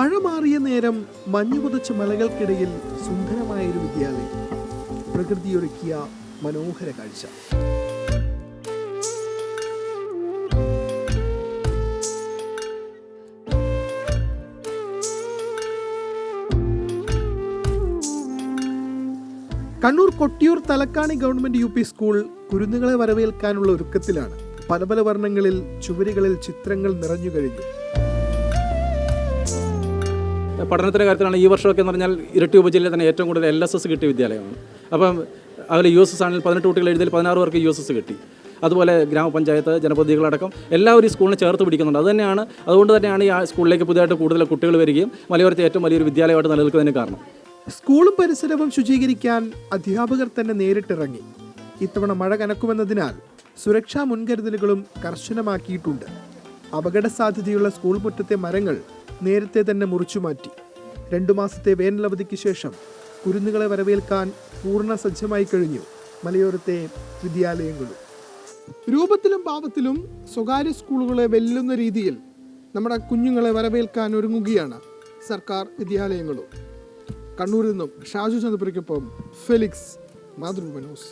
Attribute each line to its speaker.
Speaker 1: മഴ മാറിയ നേരം മഞ്ഞു പുതച്ച മലകൾക്കിടയിൽ സുന്ദരമായൊരു വിദ്യാലയം, പ്രകൃതിയൊരുക്കിയ മനോഹര കാഴ്ച. Kannur Kottiyoor തലക്കാണി government UP school കുരുന്നുകളെ വരവേൽക്കാനുള്ള ഒരുക്കത്തിലാണ്. പല പല വർണ്ണങ്ങളിൽ ചുവരുകളിൽ ചിത്രങ്ങൾ നിറഞ്ഞു കഴിഞ്ഞു.
Speaker 2: പഠനത്തിൻ്റെ കാര്യത്തിലാണ് ഈ വർഷമൊക്കെ എന്ന് പറഞ്ഞാൽ ഇരട്ടി ഉപജില്ലയിൽ തന്നെ ഏറ്റവും കൂടുതൽ LSS കിട്ടിയ വിദ്യാലയമാണ്. അപ്പം അതുപോലെ USS ആണെങ്കിൽ 18 കുട്ടികൾ എഴുതിയിൽ 16 പേർക്ക് USS കിട്ടി. അതുപോലെ ഗ്രാമപഞ്ചായത്ത് ജനപ്രതിനിധികളടക്കം എല്ലാവരും ഈ സ്കൂളിനെ ചേർത്ത് പിടിക്കുന്നുണ്ട്. അതുകൊണ്ട് തന്നെയാണ് ഈ സ്കൂളിലേക്ക് പുതിയതായിട്ട് കൂടുതൽ കുട്ടികൾ വരികയും മലയോരത്തെ ഏറ്റവും വലിയൊരു വിദ്യാലയമായിട്ട് നിലനിൽക്കുന്നതിന് കാരണം.
Speaker 1: സ്കൂളും പരിസരവും ശുചീകരിക്കാൻ അധ്യാപകർ തന്നെ നേരിട്ടിറങ്ങി. ഇത്തവണ മഴ കനക്കുമെന്നതിനാൽ സുരക്ഷാ മുൻകരുതലുകളും കർശനമാക്കിയിട്ടുണ്ട്. അപകട സാധ്യതയുള്ള സ്കൂൾ മുറ്റത്തെ മരങ്ങൾ നേരത്തെ തന്നെ മുറിച്ചുമാറ്റി. 2 മാസത്തെ വേനലവധിക്ക് ശേഷം കുരുന്നുകളെ വരവേൽക്കാൻ പൂർണ്ണ സജ്ജമായി കഴിഞ്ഞു മലയോരത്തെ വിദ്യാലയങ്ങളും. രൂപത്തിലും ഭാവത്തിലും സ്വകാര്യ സ്കൂളുകളെ വെല്ലുന്ന രീതിയിൽ നമ്മുടെ കുഞ്ഞുങ്ങളെ വരവേൽക്കാൻ ഒരുങ്ങുകയാണ് സർക്കാർ വിദ്യാലയങ്ങളും. കണ്ണൂരിൽ നിന്നും ഷാജു ചന്ദ്രപുരയ്ക്കൊപ്പം ഫെലിക്സ്, മാതൃഭൂമി ന്യൂസ്.